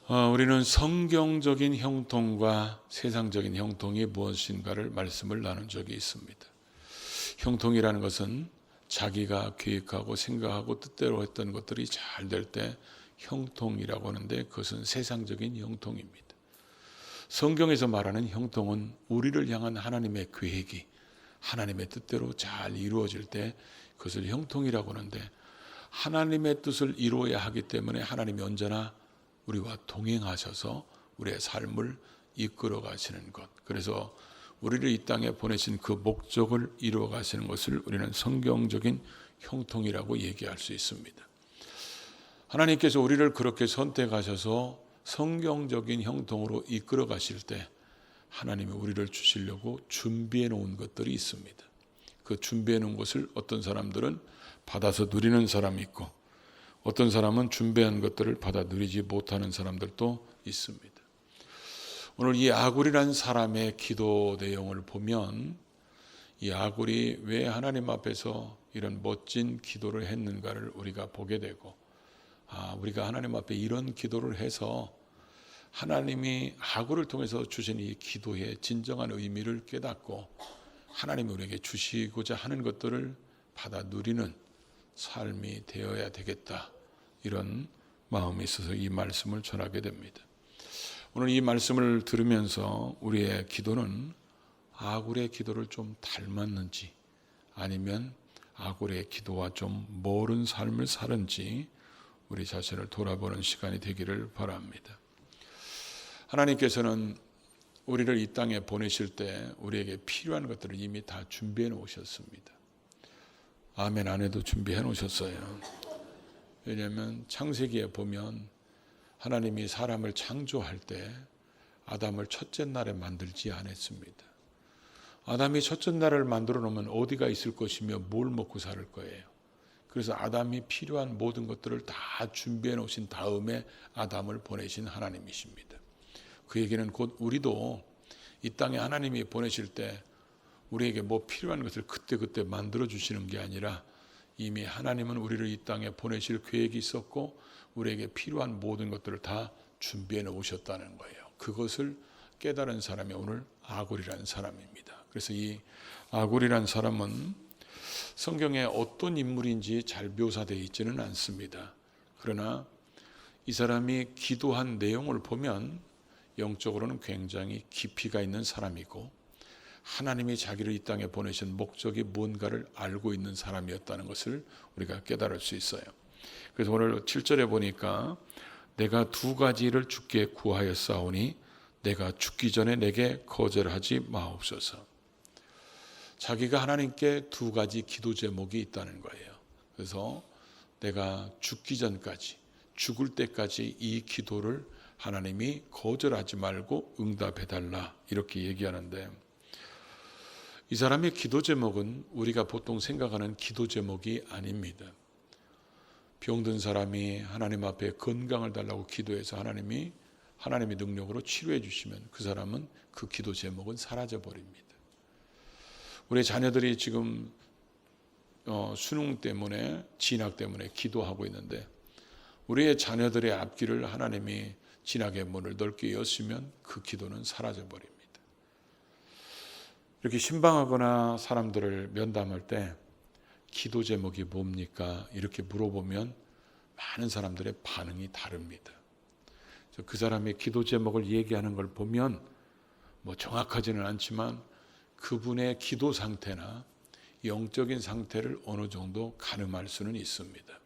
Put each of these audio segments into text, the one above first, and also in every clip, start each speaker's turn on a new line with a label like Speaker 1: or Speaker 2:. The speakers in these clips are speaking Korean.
Speaker 1: 우리는 성경적인 형통과 세상적인 형통이 무엇인가를 말씀을 나눈 적이 있습니다. 형통이라는 것은 자기가 계획하고 생각하고 뜻대로 했던 것들이 잘 될 때 형통이라고 하는데, 그것은 세상적인 형통입니다. 성경에서 말하는 형통은 우리를 향한 하나님의 계획이 하나님의 뜻대로 잘 이루어질 때 그것을 형통이라고 하는데, 하나님의 뜻을 이루어야 하기 때문에 하나님이 언제나 우리와 동행하셔서 우리의 삶을 이끌어 가시는 것, 그래서 우리를 이 땅에 보내신 그 목적을 이루어 가시는 것을 우리는 성경적인 형통이라고 얘기할 수 있습니다. 하나님께서 우리를 그렇게 선택하셔서 성경적인 형통으로 이끌어 가실 때 하나님이 우리를 주시려고 준비해 놓은 것들이 있습니다. 그 준비해 놓은 것을 어떤 사람들은 받아서 누리는 사람이 있고, 어떤 사람은 준비한 것들을 받아 누리지 못하는 사람들도 있습니다. 오늘 이 아굴이라는 사람의 기도 내용을 보면, 이 아굴이 왜 하나님 앞에서 이런 멋진 기도를 했는가를 우리가 보게 되고, 우리가 하나님 앞에 이런 기도를 해서 하나님이 아굴을 통해서 주신 이 기도의 진정한 의미를 깨닫고 하나님이 우리에게 주시고자 하는 것들을 받아 누리는 삶이 되어야 되겠다, 이런 마음이 있어서 이 말씀을 전하게 됩니다. 오늘 이 말씀을 들으면서 우리의 기도는 아굴의 기도를 좀 닮았는지, 아니면 아굴의 기도와 좀 멀은 삶을 사는지 우리 자신을 돌아보는 시간이 되기를 바랍니다. 하나님께서는 우리를 이 땅에 보내실 때 우리에게 필요한 것들을 이미 다 준비해 놓으셨습니다. 아멘 안 해도 준비해 놓으셨어요. 왜냐하면 창세기에 보면 하나님이 사람을 창조할 때 아담을 첫째 날에 만들지 않았습니다. 아담이 첫째 날을 만들어 놓으면 어디가 있을 것이며 뭘 먹고 살 거예요. 그래서 아담이 필요한 모든 것들을 다 준비해 놓으신 다음에 아담을 보내신 하나님이십니다. 그 얘기는 곧 우리도 이 땅에 하나님이 보내실 때 우리에게 뭐 필요한 것을 그때그때 만들어 주시는 게 아니라, 이미 하나님은 우리를 이 땅에 보내실 계획이 있었고 우리에게 필요한 모든 것들을 다 준비해 놓으셨다는 거예요. 그것을 깨달은 사람이 오늘 아굴이라는 사람입니다. 그래서 이 아굴이라는 사람은 성경에 어떤 인물인지 잘 묘사되어 있지는 않습니다. 그러나 이 사람이 기도한 내용을 보면 영적으로는 굉장히 깊이가 있는 사람이고, 하나님이 자기를 이 땅에 보내신 목적이 뭔가를 알고 있는 사람이었다는 것을 우리가 깨달을 수 있어요. 그래서 오늘 7절에 보니까 내가 두 가지를 주께 구하였사오니 내가 죽기 전에 내게 거절하지 마옵소서. 자기가 하나님께 두 가지 기도 제목이 있다는 거예요. 그래서 내가 죽기 전까지, 죽을 때까지 이 기도를 하나님이 거절하지 말고 응답해달라, 이렇게 얘기하는데, 이 사람의 기도 제목은 우리가 보통 생각하는 기도 제목이 아닙니다. 병든 사람이 하나님 앞에 건강을 달라고 기도해서 하나님의 능력으로 치료해 주시면 그 사람은 그 기도 제목은 사라져 버립니다. 우리 자녀들이 지금 수능 때문에, 진학 때문에 기도하고 있는데, 우리의 자녀들의 앞길을 하나님이 진학의 문을 넓게 여시면 그 기도는 사라져 버립니다. 이렇게 신방하거나 사람들을 면담할 때 기도 제목이 뭡니까? 이렇게 물어보면 많은 사람들의 반응이 다릅니다. 그 사람의 기도 제목을 얘기하는 걸 보면 정확하지는 않지만 그분의 기도 상태나 영적인 상태를 어느 정도 가늠할 수는 있습니다.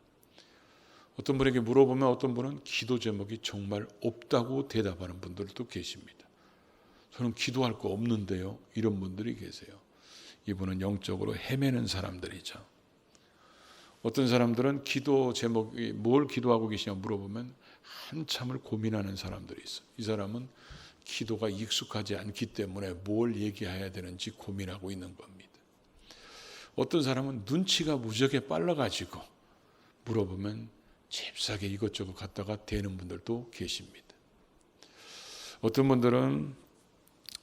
Speaker 1: 어떤 분에게 물어보면 어떤 분은 기도 제목이 정말 없다고 대답하는 분들도 계십니다. 저는 기도할 거 없는데요, 이런 분들이 계세요. 이분은 영적으로 헤매는 사람들이죠. 어떤 사람들은 기도 제목이 뭘 기도하고 계시냐 물어보면 한참을 고민하는 사람들이 있어요. 이 사람은 기도가 익숙하지 않기 때문에 뭘 얘기해야 되는지 고민하고 있는 겁니다. 어떤 사람은 눈치가 무지하게 빨라가지고 물어보면 잽싸게 이것저것 갖다가 대는 분들도 계십니다. 어떤 분들은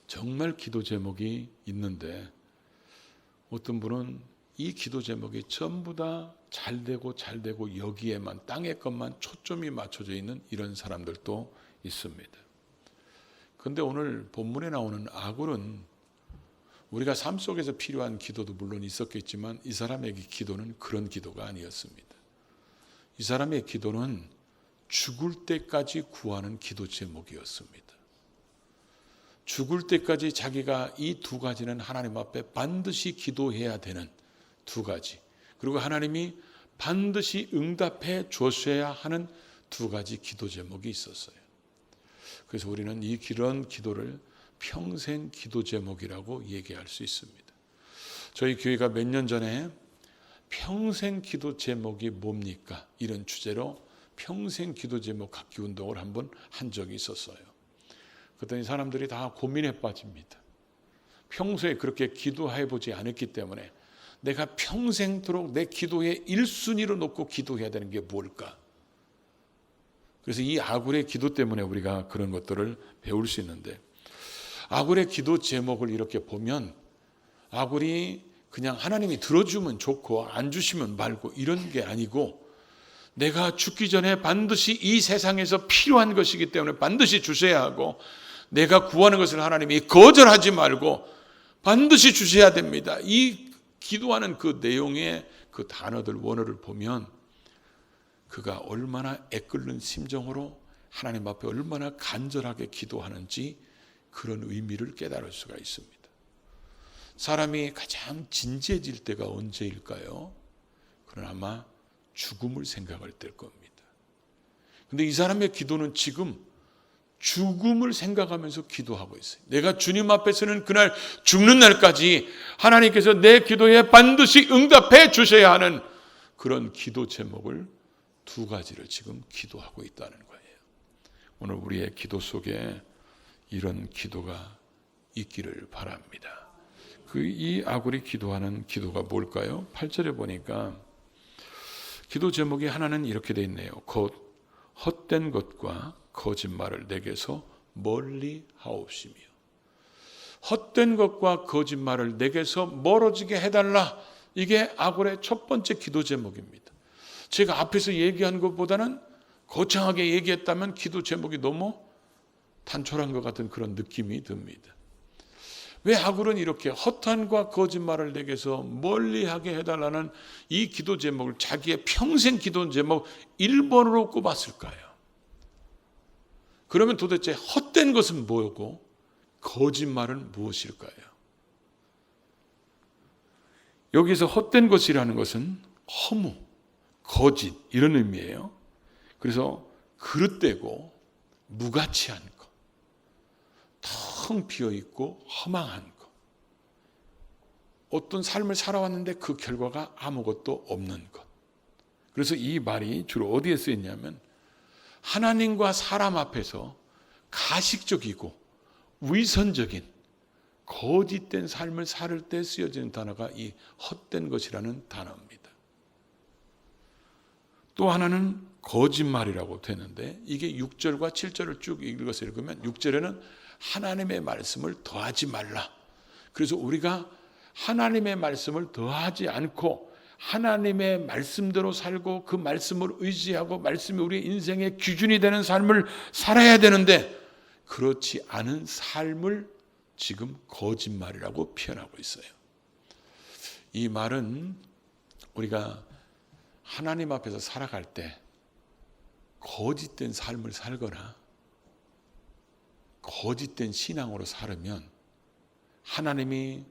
Speaker 1: 정말 기도 제목이 있는데, 어떤 분은 이 기도 제목이 전부 다 잘되고 여기에만, 땅의 것만 초점이 맞춰져 있는 이런 사람들도 있습니다. 그런데 오늘 본문에 나오는 아굴은 우리가 삶 속에서 필요한 기도도 물론 있었겠지만 이 사람의 기도는 그런 기도가 아니었습니다. 이 사람의 기도는 죽을 때까지 구하는 기도 제목이었습니다. 죽을 때까지 자기가 이 두 가지는 하나님 앞에 반드시 기도해야 되는 두 가지, 그리고 하나님이 반드시 응답해 주셔야 하는 두 가지 기도 제목이 있었어요. 그래서 우리는 이 그런 기도를 평생 기도 제목이라고 얘기할 수 있습니다. 저희 교회가 몇 년 전에 평생 기도 제목이 뭡니까? 이런 주제로 평생 기도 제목 갖기 운동을 한번 한 적이 있었어요. 그랬더니 사람들이 다 고민에 빠집니다. 평소에 그렇게 기도해 보지 않았기 때문에 내가 평생토록 내 기도의 1순위로 놓고 기도해야 되는 게 뭘까? 그래서 이 아굴의 기도 때문에 우리가 그런 것들을 배울 수 있는데, 아굴의 기도 제목을 이렇게 보면 아굴이 그냥 하나님이 들어주면 좋고 안 주시면 말고 이런 게 아니고, 내가 죽기 전에 반드시 이 세상에서 필요한 것이기 때문에 반드시 주셔야 하고, 내가 구하는 것을 하나님이 거절하지 말고 반드시 주셔야 됩니다. 이 기도하는 그 내용의 그 단어들, 원어를 보면 그가 얼마나 애끓는 심정으로 하나님 앞에 얼마나 간절하게 기도하는지 그런 의미를 깨달을 수가 있습니다. 사람이 가장 진지해질 때가 언제일까요? 그건 아마 죽음을 생각할 때일 겁니다. 그런데 이 사람의 기도는 지금 죽음을 생각하면서 기도하고 있어요. 내가 주님 앞에서는 그날 죽는 날까지 하나님께서 내 기도에 반드시 응답해 주셔야 하는 그런 기도 제목을 두 가지를 지금 기도하고 있다는 거예요. 오늘 우리의 기도 속에 이런 기도가 있기를 바랍니다. 이 아굴이 기도하는 기도가 뭘까요? 8절에 보니까 기도 제목이 하나는 이렇게 되어 있네요. 곧 헛된 것과 거짓말을 내게서 멀리 하옵시며. 헛된 것과 거짓말을 내게서 멀어지게 해달라. 이게 아굴의 첫 번째 기도 제목입니다. 제가 앞에서 얘기한 것보다는 거창하게 얘기했다면 기도 제목이 너무 단촐한 것 같은 그런 느낌이 듭니다. 왜 아굴은 이렇게 허탄과 거짓말을 내게서 멀리하게 해달라는 이 기도 제목을 자기의 평생 기도 제목 1번으로 꼽았을까요? 그러면 도대체 헛된 것은 뭐고 거짓말은 무엇일까요? 여기서 헛된 것이라는 것은 허무, 거짓 이런 의미예요. 그래서 그릇되고 무가치한 것, 텅 비어있고 허망한 것, 어떤 삶을 살아왔는데 그 결과가 아무것도 없는 것. 그래서 이 말이 주로 어디에 쓰였냐면 하나님과 사람 앞에서 가식적이고 위선적인 거짓된 삶을 살 때 쓰여지는 단어가 이 헛된 것이라는 단어입니다. 또 하나는 거짓말이라고 되는데, 이게 6절과 7절을 쭉 읽어서 읽으면 6절에는 하나님의 말씀을 더하지 말라. 그래서 우리가 하나님의 말씀을 더하지 않고 하나님의 말씀대로 살고 그 말씀을 의지하고 말씀이 우리의 인생의 기준이 되는 삶을 살아야 되는데, 그렇지 않은 삶을 지금 거짓말이라고 표현하고 있어요. 이 말은 우리가 하나님 앞에서 살아갈 때 거짓된 삶을 살거나 거짓된 신앙으로 살으면 하나님이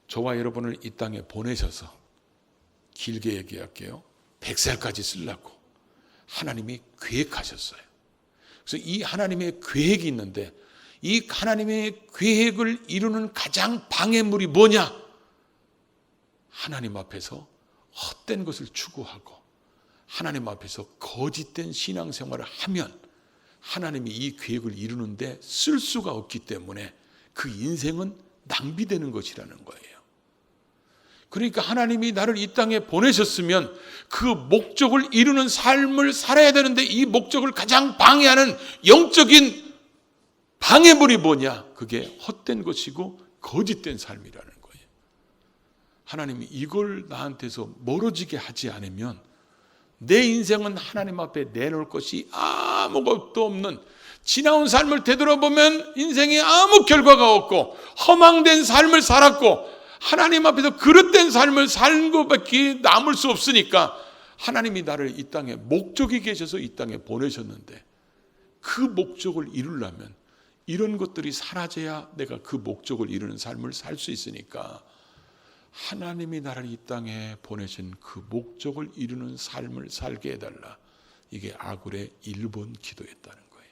Speaker 1: 저와 여러분을 이 땅에 보내셔서, 길게 얘기할게요, 100살까지 쓰려고 하나님이 계획하셨어요. 그래서 이 하나님의 계획이 있는데 이 하나님의 계획을 이루는 가장 방해물이 뭐냐? 하나님 앞에서 헛된 것을 추구하고 하나님 앞에서 거짓된 신앙생활을 하면 하나님이 이 계획을 이루는데 쓸 수가 없기 때문에 그 인생은 낭비되는 것이라는 거예요. 그러니까 하나님이 나를 이 땅에 보내셨으면 그 목적을 이루는 삶을 살아야 되는데 이 목적을 가장 방해하는 영적인 방해물이 뭐냐? 그게 헛된 것이고 거짓된 삶이라는 거예요. 하나님이 이걸 나한테서 멀어지게 하지 않으면 내 인생은 하나님 앞에 내놓을 것이 아무것도 없는, 지나온 삶을 되돌아보면 인생에 아무 결과가 없고 허망된 삶을 살았고 하나님 앞에서 그릇된 삶을 산 것밖에 남을 수 없으니까 하나님이 나를 이 땅에 목적이 계셔서 이 땅에 보내셨는데 그 목적을 이루려면 이런 것들이 사라져야 내가 그 목적을 이루는 삶을 살 수 있으니까 하나님이 나를 이 땅에 보내신 그 목적을 이루는 삶을 살게 해달라. 이게 아굴의 1번 기도였다는 거예요.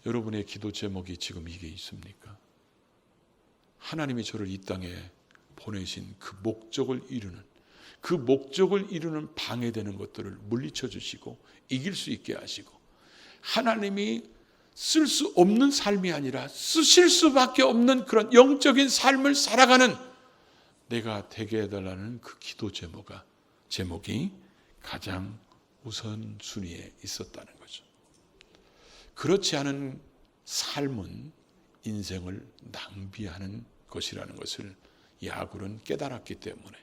Speaker 1: 여러분의 기도 제목이 지금 이게 있습니까? 하나님이 저를 이 땅에 보내신 그 목적을 이루는 방해되는 것들을 물리쳐 주시고 이길 수 있게 하시고 하나님이 쓸 수 없는 삶이 아니라 쓰실 수밖에 없는 그런 영적인 삶을 살아가는 내가 되게 해달라는 그 기도 제목이 가장 우선순위에 있었다는 거죠. 그렇지 않은 삶은 인생을 낭비하는 것이라는 것을 이 아굴은 깨달았기 때문에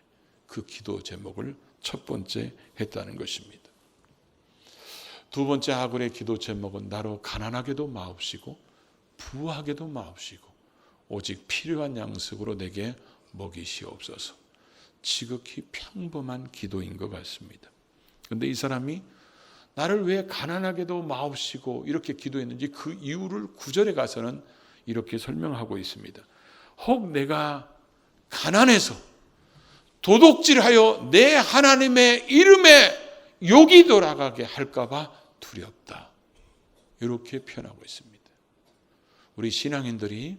Speaker 1: 그 기도 제목을 첫 번째 했다는 것입니다. 두 번째 아굴의 기도 제목은 나로 가난하게도 마옵시고 부하게도 마옵시고 오직 필요한 양식으로 내게 먹이시옵소서. 지극히 평범한 기도인 것 같습니다. 그런데 이 사람이 나를 왜 가난하게도 마옵시고 이렇게 기도했는지 그 이유를 9절에 가서는 이렇게 설명하고 있습니다. 혹 내가 가난해서 도둑질하여 내 하나님의 이름에 욕이 돌아가게 할까봐 두렵다. 이렇게 표현하고 있습니다. 우리 신앙인들이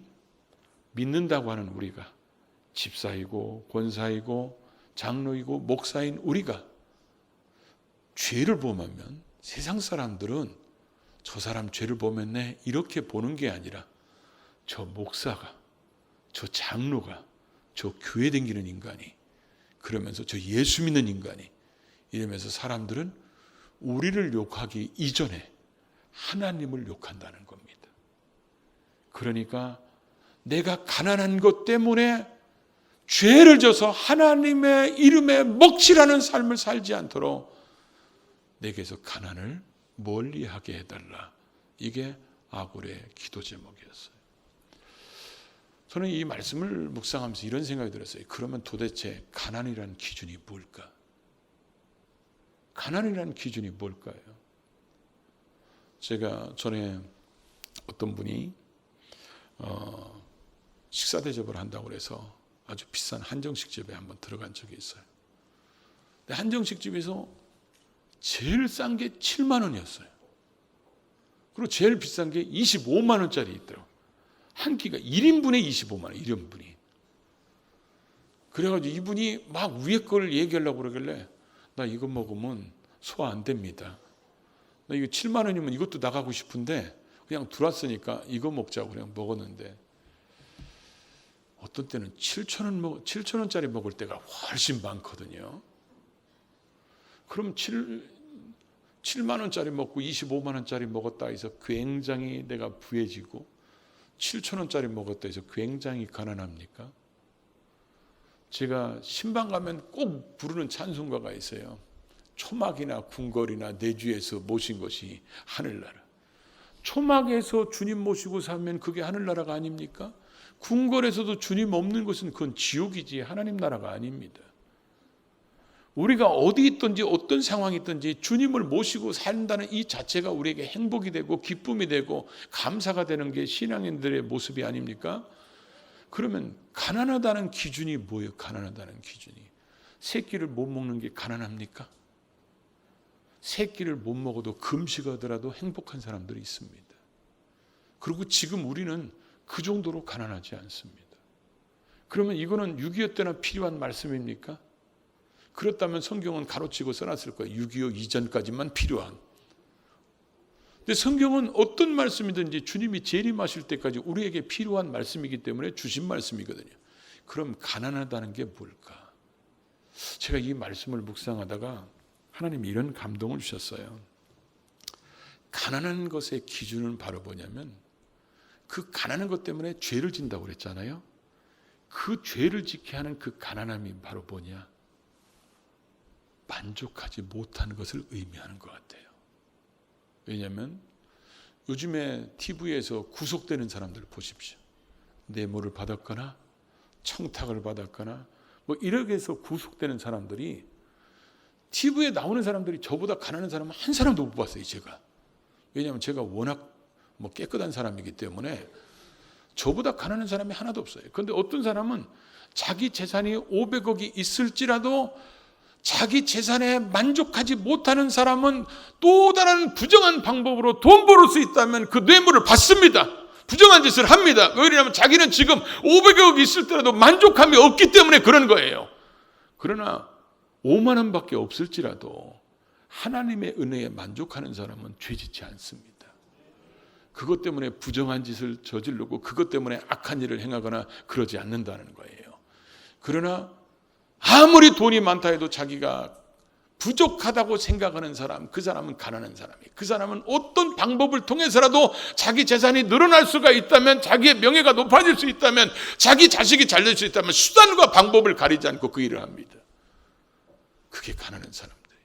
Speaker 1: 믿는다고 하는 우리가 집사이고 권사이고 장로이고 목사인 우리가 죄를 범하면 세상 사람들은 저 사람 죄를 범했네 이렇게 보는 게 아니라 저 목사가 저 장로가 저 교회 다니는 인간이 그러면서 저 예수 믿는 인간이 이러면서 사람들은 우리를 욕하기 이전에 하나님을 욕한다는 겁니다. 그러니까 내가 가난한 것 때문에 죄를 져서 하나님의 이름에 먹칠하는 삶을 살지 않도록 내게서 가난을 멀리하게 해달라. 이게 아굴의 기도 제목이었어요. 저는 이 말씀을 묵상하면서 이런 생각이 들었어요. 그러면 도대체 가난이라는 기준이 뭘까? 가난이라는 기준이 뭘까요? 제가 전에 어떤 분이 식사 대접을 한다고 해서 아주 비싼 한정식 집에 한번 들어간 적이 있어요. 근데 한정식 집에서 제일 싼 게 7만 원이었어요. 그리고 제일 비싼 게 25만 원짜리 있더라고요. 한 끼가 1인분에 25만 원, 1인분이. 그래가지고 이분이 막 위에 걸 얘기하려고 그러길래 나 이거 먹으면 소화 안 됩니다. 나 이거 7만 원이면 이것도 나가고 싶은데 그냥 들어왔으니까 이거 먹자고 그냥 먹었는데 어떤 때는 7천 원짜리 먹을 때가 훨씬 많거든요. 그럼 7만 원짜리 먹고 25만 원짜리 먹었다 해서 굉장히 내가 부해지고 7천 원짜리 먹었다 해서 굉장히 가난합니까? 제가 신방 가면 꼭 부르는 찬송가가 있어요. 초막이나 궁궐이나 내주에서 모신 것이 하늘나라. 초막에서 주님 모시고 살면 그게 하늘나라가 아닙니까? 궁궐에서도 주님 없는 것은 그건 지옥이지 하나님 나라가 아닙니다. 우리가 어디 있든지 어떤 상황이 있든지 주님을 모시고 산다는 이 자체가 우리에게 행복이 되고 기쁨이 되고 감사가 되는 게 신앙인들의 모습이 아닙니까? 그러면 가난하다는 기준이 뭐예요? 가난하다는 기준이. 세 끼를 못 먹는 게 가난합니까? 세 끼를 못 먹어도 금식하더라도 행복한 사람들이 있습니다. 그리고 지금 우리는 그 정도로 가난하지 않습니다. 그러면 이거는 6.25 때나 필요한 말씀입니까? 그렇다면 성경은 가로치고 써놨을 거예요. 6.25 이전까지만 필요한. 근데 성경은 어떤 말씀이든지 주님이 재림하실 때까지 우리에게 필요한 말씀이기 때문에 주신 말씀이거든요. 그럼 가난하다는 게 뭘까? 제가 이 말씀을 묵상하다가 하나님이 이런 감동을 주셨어요. 가난한 것의 기준은 바로 뭐냐면 그 가난한 것 때문에 죄를 진다고 그랬잖아요. 그 죄를 짓게 하는 그 가난함이 바로 뭐냐? 만족하지 못하는 것을 의미하는 것 같아요. 왜냐하면 요즘에 TV에서 구속되는 사람들 보십시오. 뇌물을 받았거나 청탁을 받았거나 뭐 이렇게 해서 구속되는 사람들이, TV에 나오는 사람들이 저보다 가난한 사람은 한 사람도 못 봤어요, 제가. 왜냐하면 제가 워낙 뭐 깨끗한 사람이기 때문에 저보다 가난한 사람이 하나도 없어요. 그런데 어떤 사람은 자기 재산이 500억이 있을지라도 자기 재산에 만족하지 못하는 사람은 또 다른 부정한 방법으로 돈 벌을 수 있다면 그 뇌물을 받습니다. 부정한 짓을 합니다. 왜냐하면 자기는 지금 500억이 있을 때라도 만족함이 없기 때문에 그런 거예요. 그러나 5만 원밖에 없을지라도 하나님의 은혜에 만족하는 사람은 죄짓지 않습니다. 그것 때문에 부정한 짓을 저지르고 그것 때문에 악한 일을 행하거나 그러지 않는다는 거예요. 그러나 아무리 돈이 많다 해도 자기가 부족하다고 생각하는 사람, 그 사람은 가난한 사람이에요. 그 사람은 어떤 방법을 통해서라도 자기 재산이 늘어날 수가 있다면, 자기의 명예가 높아질 수 있다면, 자기 자식이 잘 될 수 있다면 수단과 방법을 가리지 않고 그 일을 합니다. 그게 가난한 사람들이에요.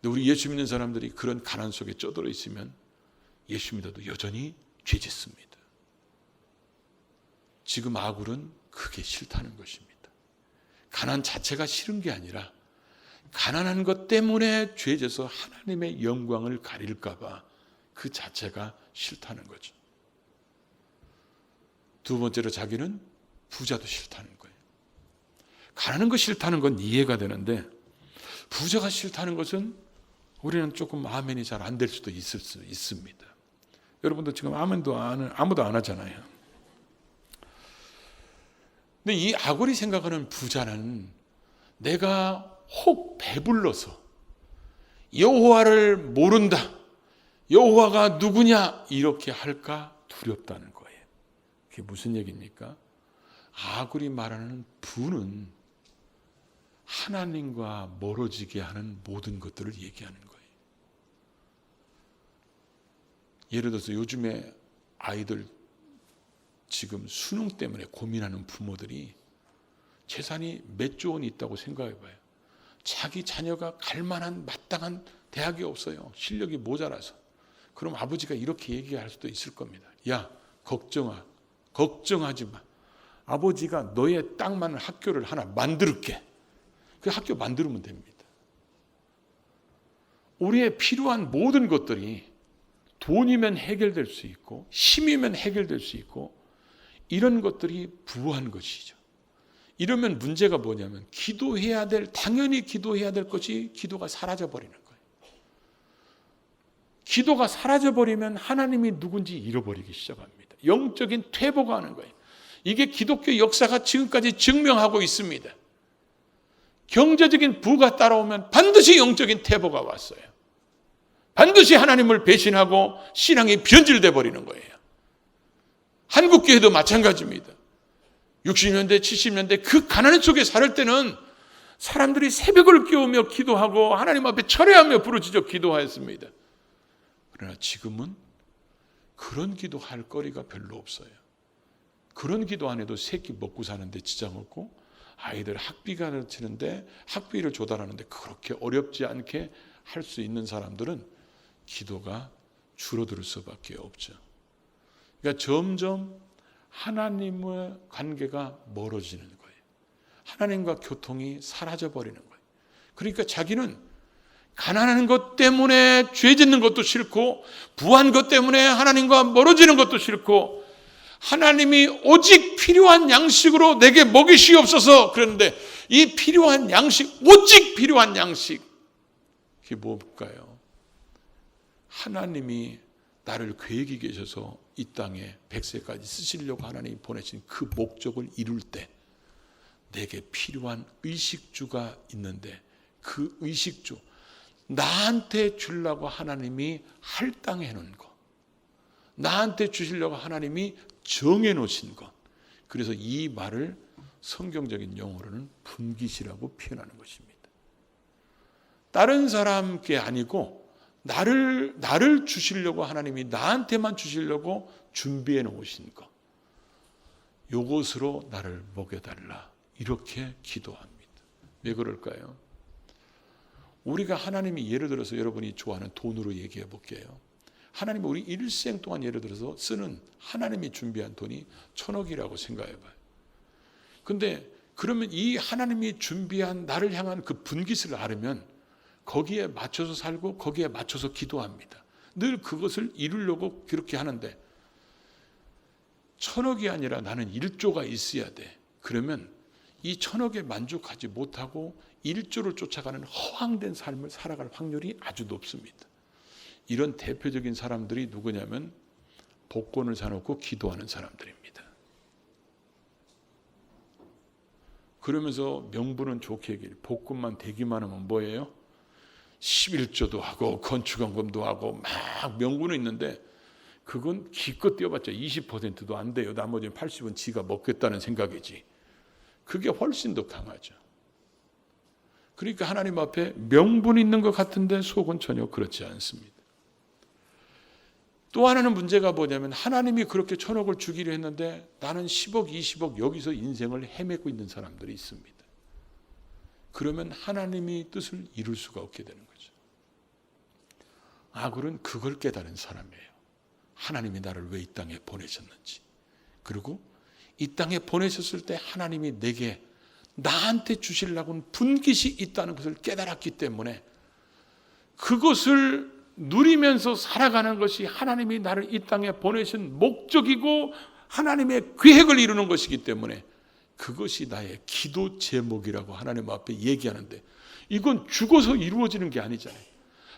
Speaker 1: 근데 우리 예수 믿는 사람들이 그런 가난 속에 쩌들어 있으면 예수 믿어도 여전히 죄짓습니다. 지금 아굴은 그게 싫다는 것입니다. 가난 자체가 싫은 게 아니라 가난한 것 때문에 죄져서 하나님의 영광을 가릴까 봐 그 자체가 싫다는 거죠. 두 번째로 자기는 부자도 싫다는 거예요. 가난한 거 싫다는 건 이해가 되는데 부자가 싫다는 것은 우리는 조금 아멘이 잘 안 될 수도 있을 수 있습니다. 여러분도 지금 아멘도 아무도 안 하잖아요. 근데 이 아골이 생각하는 부자는 내가 혹 배불러서 여호와를 모른다, 여호와가 누구냐 이렇게 할까 두렵다는 거예요. 그게 무슨 얘기입니까? 아골이 말하는 부는 하나님과 멀어지게 하는 모든 것들을 얘기하는 거예요. 예를 들어서 요즘에 아이들 지금 수능 때문에 고민하는 부모들이 재산이 몇 조 원이 있다고 생각해 봐요. 자기 자녀가 갈 만한 마땅한 대학이 없어요. 실력이 모자라서. 그럼 아버지가 이렇게 얘기할 수도 있을 겁니다. 야, 걱정하지 마. 아버지가 너의 딱 맞는 학교를 하나 만들게. 그 학교 만들면 됩니다. 우리의 필요한 모든 것들이 돈이면 해결될 수 있고 힘이면 해결될 수 있고 이런 것들이 부한 것이죠. 이러면 문제가 뭐냐면 당연히 기도해야 될 것이 기도가 사라져버리는 거예요. 기도가 사라져버리면 하나님이 누군지 잃어버리기 시작합니다. 영적인 퇴보가 하는 거예요. 이게 기독교 역사가 지금까지 증명하고 있습니다. 경제적인 부가 따라오면 반드시 영적인 퇴보가 왔어요. 반드시 하나님을 배신하고 신앙이 변질돼 버리는 거예요. 한국교회도 마찬가지입니다. 60년대, 70년대 그 가난 속에 살 때는 사람들이 새벽을 깨우며 기도하고 하나님 앞에 철회하며 부르짖어 기도하였습니다. 그러나 지금은 그런 기도할 거리가 별로 없어요. 그런 기도 안 해도 새끼 먹고 사는데 지장 없고 아이들 학비 가르치는데 학비를 조달하는데 그렇게 어렵지 않게 할 수 있는 사람들은 기도가 줄어들 수밖에 없죠. 그러니까 점점 하나님의 관계가 멀어지는 거예요. 하나님과 교통이 사라져버리는 거예요. 그러니까 자기는 가난한 것 때문에 죄 짓는 것도 싫고 부한 것 때문에 하나님과 멀어지는 것도 싫고 하나님이 오직 필요한 양식으로 내게 먹이시옵소서 그랬는데 이 필요한 양식, 오직 필요한 양식 그게 뭘까요? 하나님이 나를 계획이 계셔서 이 땅에 100세까지 쓰시려고 하나님이 보내신 그 목적을 이룰 때 내게 필요한 의식주가 있는데 그 의식주, 나한테 주려고 하나님이 할당해 놓은 것, 나한테 주시려고 하나님이 정해 놓으신 것. 그래서 이 말을 성경적인 용어로는 분깃이라고 표현하는 것입니다. 다른 사람께 아니고 나를 주시려고 하나님이 나한테만 주시려고 준비해 놓으신 것. 요것으로 나를 먹여달라. 이렇게 기도합니다. 왜 그럴까요? 우리가 하나님이 예를 들어서 여러분이 좋아하는 돈으로 얘기해 볼게요. 하나님이 우리 일생 동안 예를 들어서 쓰는 하나님이 준비한 돈이 1,000억이라고 생각해 봐요. 근데 그러면 이 하나님이 준비한 나를 향한 그 분깃을 알으면 거기에 맞춰서 살고 거기에 맞춰서 기도합니다. 늘 그것을 이루려고 그렇게 하는데 1,000억이 아니라 나는 1조가 있어야 돼. 그러면 이 1,000억에 만족하지 못하고 1조를 쫓아가는 허황된 삶을 살아갈 확률이 아주 높습니다. 이런 대표적인 사람들이 누구냐면 복권을 사놓고 기도하는 사람들입니다. 그러면서 명분은 좋게 얘기해요. 복권만 되기만 하면 뭐예요? 11조도 하고 건축원금도 하고 막 명분은 있는데 그건 기껏 뛰어봤자 20%도 안 돼요. 나머지 80은 지가 먹겠다는 생각이지. 그게 훨씬 더 강하죠. 그러니까 하나님 앞에 명분 있는 것 같은데 속은 전혀 그렇지 않습니다. 또 하나는 문제가 뭐냐면 하나님이 그렇게 1,000억을 주기로 했는데 나는 10억, 20억 여기서 인생을 헤매고 있는 사람들이 있습니다. 그러면 하나님이 뜻을 이룰 수가 없게 되는 거죠. 아굴은 그걸 깨달은 사람이에요. 하나님이 나를 왜 이 땅에 보내셨는지. 그리고 이 땅에 보내셨을 때 하나님이 내게 나한테 주시려고는 분깃이 있다는 것을 깨달았기 때문에 그것을 누리면서 살아가는 것이 하나님이 나를 이 땅에 보내신 목적이고 하나님의 계획을 이루는 것이기 때문에 그것이 나의 기도 제목이라고 하나님 앞에 얘기하는데 이건 죽어서 이루어지는 게 아니잖아요.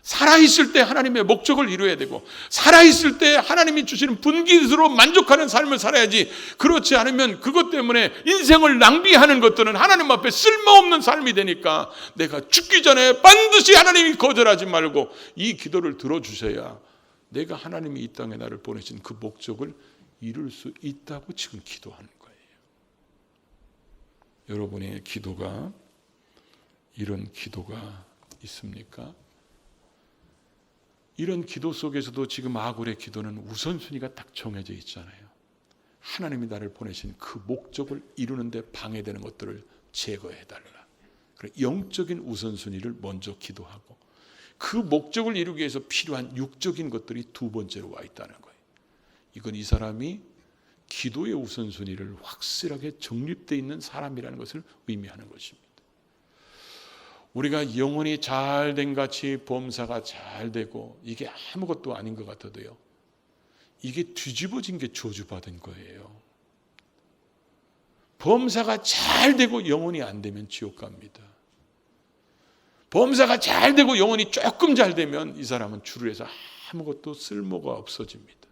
Speaker 1: 살아있을 때 하나님의 목적을 이루어야 되고 살아있을 때 하나님이 주시는 분깃으로 만족하는 삶을 살아야지. 그렇지 않으면 그것 때문에 인생을 낭비하는 것들은 하나님 앞에 쓸모없는 삶이 되니까 내가 죽기 전에 반드시 하나님이 거절하지 말고 이 기도를 들어주셔야 내가 하나님이 이 땅에 나를 보내신 그 목적을 이룰 수 있다고 지금 기도하는 거예요. 여러분의 기도가 이런 기도가 있습니까? 이런 기도 속에서도 지금 아굴의 기도는 우선순위가 딱 정해져 있잖아요. 하나님이 나를 보내신 그 목적을 이루는데 방해되는 것들을 제거해달라. 영적인 우선순위를 먼저 기도하고 그 목적을 이루기 위해서 필요한 육적인 것들이 두 번째로 와 있다는 거예요. 이건 이 사람이 기도의 우선순위를 확실하게 정립되어 있는 사람이라는 것을 의미하는 것입니다. 우리가 영혼이 잘된 같이 범사가 잘 되고 이게 아무것도 아닌 것 같아도요. 이게 뒤집어진 게 저주받은 거예요. 범사가 잘 되고 영혼이 안 되면 지옥 갑니다. 범사가 잘 되고 영혼이 조금 잘 되면 이 사람은 주를 해서 아무것도 쓸모가 없어집니다.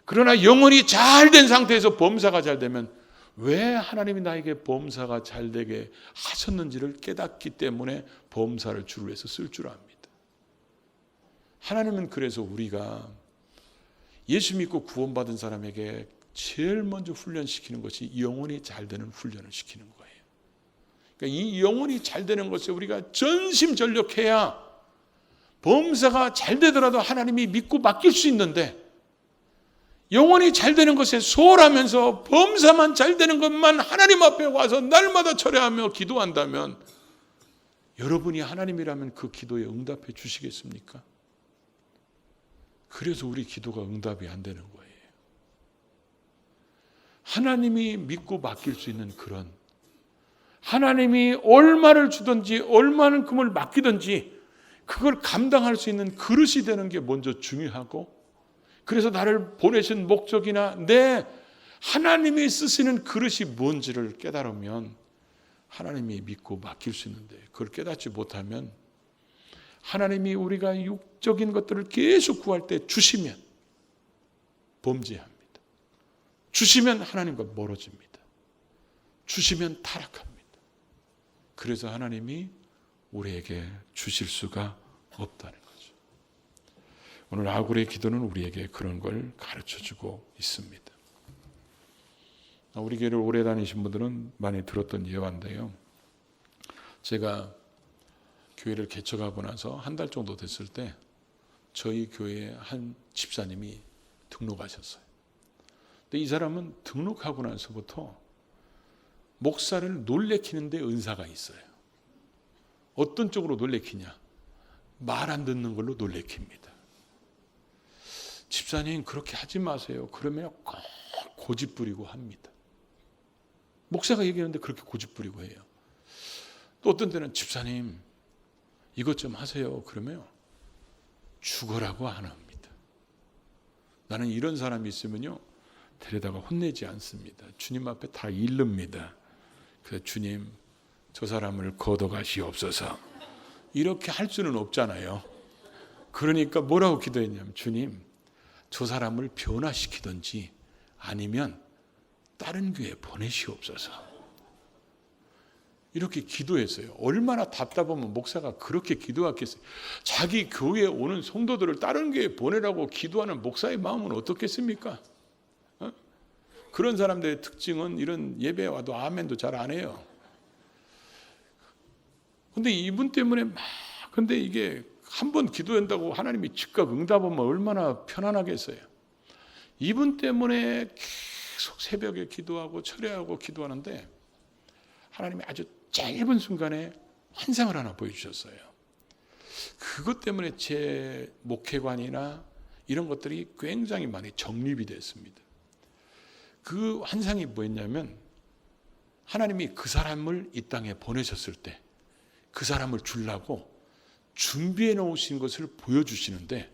Speaker 1: 그러나 영혼이 잘 된 상태에서 범사가 잘 되면 왜 하나님이 나에게 범사가 잘 되게 하셨는지를 깨닫기 때문에 범사를 주를 위해서 쓸 줄 압니다. 하나님은 그래서 우리가 예수 믿고 구원받은 사람에게 제일 먼저 훈련시키는 것이 영혼이 잘 되는 훈련을 시키는 거예요. 그러니까 이 영혼이 잘 되는 것에 우리가 전심전력해야 범사가 잘 되더라도 하나님이 믿고 맡길 수 있는데 영혼이 잘 되는 것에 소홀하면서 범사만 잘 되는 것만 하나님 앞에 와서 날마다 철회하며 기도한다면 여러분이 하나님이라면 그 기도에 응답해 주시겠습니까? 그래서 우리 기도가 응답이 안 되는 거예요. 하나님이 믿고 맡길 수 있는 그런 하나님이 얼마를 주든지 얼마만큼을 맡기든지 그걸 감당할 수 있는 그릇이 되는 게 먼저 중요하고 그래서 나를 보내신 목적이나 내 하나님이 쓰시는 그릇이 뭔지를 깨달으면 하나님이 믿고 맡길 수 있는데 그걸 깨닫지 못하면 하나님이 우리가 육적인 것들을 계속 구할 때 주시면 범죄합니다. 주시면 하나님과 멀어집니다. 주시면 타락합니다. 그래서 하나님이 우리에게 주실 수가 없다는 거죠. 오늘 아굴의 기도는 우리에게 그런 걸 가르쳐주고 있습니다. 우리 교회를 오래 다니신 분들은 많이 들었던 예화인데요. 제가 교회를 개척하고 나서 한 달 정도 됐을 때 저희 교회에 한 집사님이 등록하셨어요. 근데 이 사람은 등록하고 나서부터 목사를 놀래키는데 은사가 있어요. 어떤 쪽으로 놀래키냐? 말 안 듣는 걸로 놀래킵니다. 집사님 그렇게 하지 마세요. 그러면 꼭 고집 부리고 합니다. 목사가 얘기하는데 그렇게 고집 부리고 해요. 또 어떤 때는 집사님 이것 좀 하세요. 그러면 죽어라고 안 합니다. 나는 이런 사람이 있으면요 데려다가 혼내지 않습니다. 주님 앞에 다 일릅니다. 그래서 주님 저 사람을 걷어가시옵소서. 이렇게 할 수는 없잖아요. 그러니까 뭐라고 기도했냐면 주님 저 사람을 변화시키든지 아니면 다른 교회에 보내시옵소서. 이렇게 기도했어요. 얼마나 답답하면 목사가 그렇게 기도하겠어요. 자기 교회에 오는 성도들을 다른 교회에 보내라고 기도하는 목사의 마음은 어떻겠습니까? 그런 사람들의 특징은 이런 예배에 와도 아멘도 잘 안 해요. 근데 이분 때문에 근데 이게 한 번 기도한다고 하나님이 즉각 응답하면 얼마나 편안하겠어요. 이분 때문에 계속 새벽에 기도하고 철회하고 기도하는데 하나님이 아주 짧은 순간에 환상을 하나 보여주셨어요. 그것 때문에 제 목회관이나 이런 것들이 굉장히 많이 정립이 됐습니다. 그 환상이 뭐였냐면 하나님이 그 사람을 이 땅에 보내셨을 때 그 사람을 주려고 준비해 놓으신 것을 보여주시는데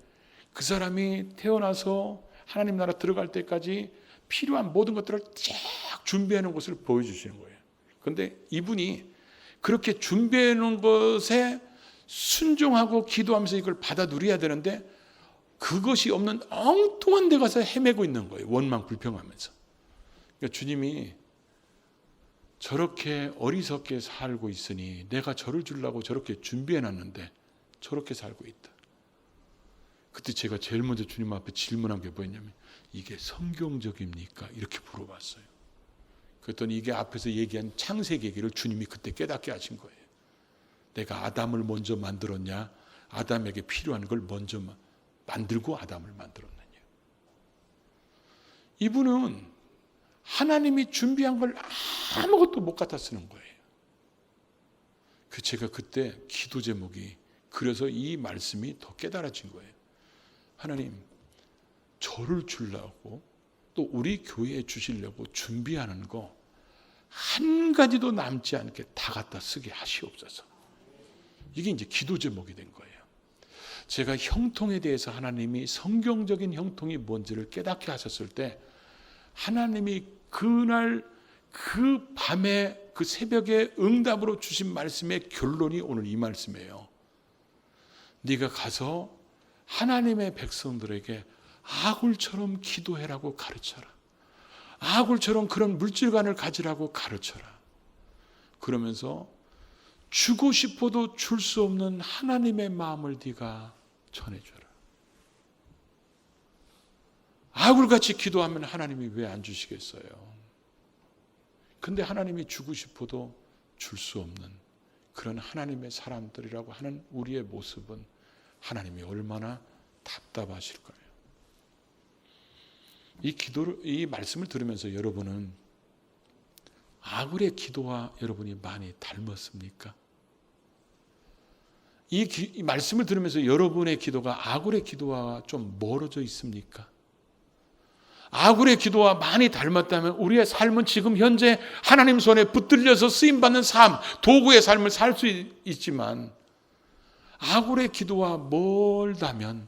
Speaker 1: 그 사람이 태어나서 하나님 나라 들어갈 때까지 필요한 모든 것들을 쫙 준비해 놓은 것을 보여주시는 거예요. 그런데 이분이 그렇게 준비해 놓은 것에 순종하고 기도하면서 이걸 받아 누려야 되는데 그것이 없는 엉뚱한 데 가서 헤매고 있는 거예요. 원망 불평하면서. 그러니까 주님이 저렇게 어리석게 살고 있으니 내가 저를 주려고 저렇게 준비해 놨는데 저렇게 살고 있다. 그때 제가 제일 먼저 주님 앞에 질문한 게 뭐였냐면 이게 성경적입니까? 이렇게 물어봤어요. 그랬더니 이게 앞에서 얘기한 창세기 얘기를 주님이 그때 깨닫게 하신 거예요. 내가 아담을 먼저 만들었냐? 아담에게 필요한 걸 먼저 만들고 아담을 만들었느냐? 이분은 하나님이 준비한 걸 아무것도 못 갖다 쓰는 거예요. 제가 그때 기도 제목이 그래서 이 말씀이 더 깨달아진 거예요. 하나님, 저를 주려고 또 우리 교회에 주시려고 준비하는 거 한 가지도 남지 않게 다 갖다 쓰게 하시옵소서. 이게 이제 기도 제목이 된 거예요. 제가 형통에 대해서 하나님이 성경적인 형통이 뭔지를 깨닫게 하셨을 때 하나님이 그날 그 밤에 그 새벽에 응답으로 주신 말씀의 결론이 오늘 이 말씀이에요. 네가 가서 하나님의 백성들에게 아굴처럼 기도해라고 가르쳐라. 아굴처럼 그런 물질관을 가지라고 가르쳐라. 그러면서 주고 싶어도 줄 수 없는 하나님의 마음을 네가 전해줘라. 아굴같이 기도하면 하나님이 왜 안 주시겠어요? 근데 하나님이 주고 싶어도 줄 수 없는 그런 하나님의 사람들이라고 하는 우리의 모습은 하나님이 얼마나 답답하실까요? 이 말씀을 들으면서 여러분은 아굴의 기도와 여러분이 많이 닮았습니까? 이 말씀을 들으면서 여러분의 기도가 아굴의 기도와 좀 멀어져 있습니까? 아굴의 기도와 많이 닮았다면 우리의 삶은 지금 현재 하나님 손에 붙들려서 쓰임받는 삶, 도구의 삶을 살 수 있지만 아굴의 기도와 멀다면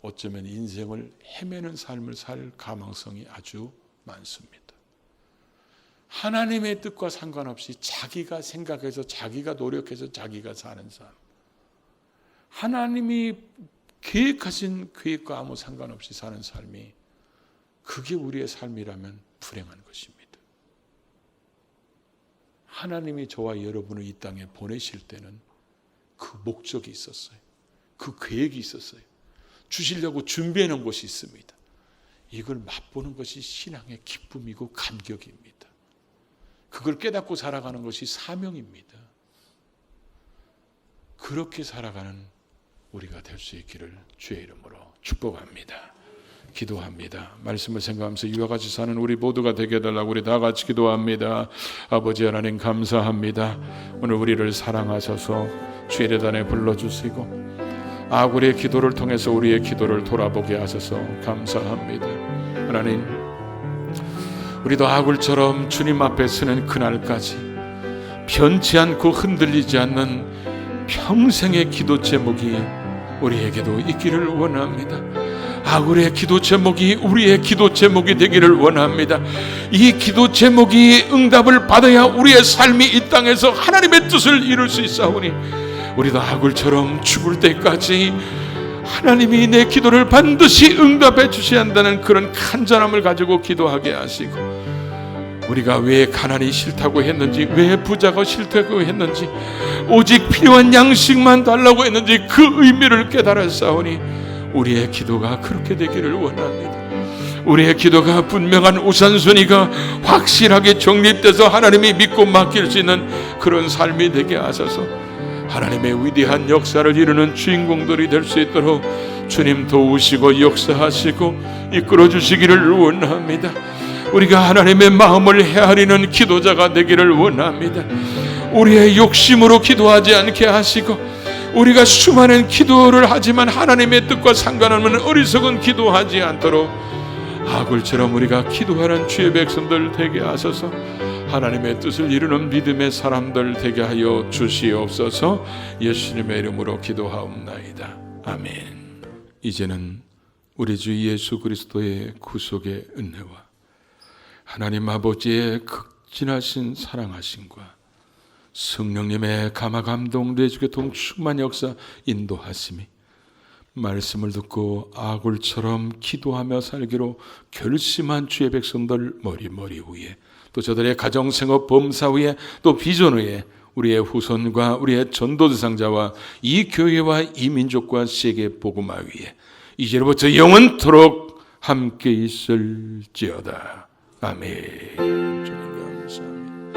Speaker 1: 어쩌면 인생을 헤매는 삶을 살 가망성이 아주 많습니다. 하나님의 뜻과 상관없이 자기가 생각해서 자기가 노력해서 자기가 사는 삶, 하나님이 계획하신 계획과 아무 상관없이 사는 삶이 그게 우리의 삶이라면 불행한 것입니다. 하나님이 저와 여러분을 이 땅에 보내실 때는 그 목적이 있었어요. 그 계획이 있었어요. 주시려고 준비해 놓은 것이 있습니다. 이걸 맛보는 것이 신앙의 기쁨이고 감격입니다. 그걸 깨닫고 살아가는 것이 사명입니다. 그렇게 살아가는 우리가 될 수 있기를 주의 이름으로 축복합니다. 기도합니다. 말씀을 생각하면서 이와 같이 사는 우리 모두가 되게 해달라고 우리 다 같이 기도합니다. 아버지 하나님 감사합니다. 오늘 우리를 사랑하셔서 주의 대단에 불러주시고 아굴의 기도를 통해서 우리의 기도를 돌아보게 하셔서 감사합니다. 하나님, 우리도 아굴처럼 주님 앞에 서는 그날까지 변치 않고 흔들리지 않는 평생의 기도 제목이 우리에게도 있기를 원합니다. 아굴의 기도 제목이 우리의 기도 제목이 되기를 원합니다. 이 기도 제목이 응답을 받아야 우리의 삶이 이 땅에서 하나님의 뜻을 이룰 수 있사오니, 우리도 아굴처럼 죽을 때까지 하나님이 내 기도를 반드시 응답해 주셔야 한다는 그런 간절함을 가지고 기도하게 하시고, 우리가 왜 가난이 싫다고 했는지, 왜 부자가 싫다고 했는지, 오직 필요한 양식만 달라고 했는지 그 의미를 깨달았사오니 우리의 기도가 그렇게 되기를 원합니다. 우리의 기도가 분명한 우선순위가 확실하게 정립돼서 하나님이 믿고 맡길 수 있는 그런 삶이 되게 하셔서 하나님의 위대한 역사를 이루는 주인공들이 될 수 있도록 주님 도우시고 역사하시고 이끌어 주시기를 원합니다. 우리가 하나님의 마음을 헤아리는 기도자가 되기를 원합니다. 우리의 욕심으로 기도하지 않게 하시고, 우리가 수많은 기도를 하지만 하나님의 뜻과 상관없는 어리석은 기도하지 않도록 아굴처럼 우리가 기도하는 주의 백성들 되게 하셔서 하나님의 뜻을 이루는 믿음의 사람들 되게 하여 주시옵소서. 예수님의 이름으로 기도하옵나이다. 아멘. 이제는 우리 주 예수 그리스도의 구속의 은혜와 하나님 아버지의 극진하신 사랑하심과 성령님의 감화감동 내주교통 충만 역사 인도하심이 말씀을 듣고 아굴처럼 기도하며 살기로 결심한 주의 백성들 머리 위에, 또 저들의 가정생업 범사 위에, 또 비전 위에 우리의 후손과 우리의 전도 대상자와 이 교회와 이 민족과 세계 복음화 위에 이제로부터 영원토록 함께 있을지어다. 아멘. 주님 감사합니다.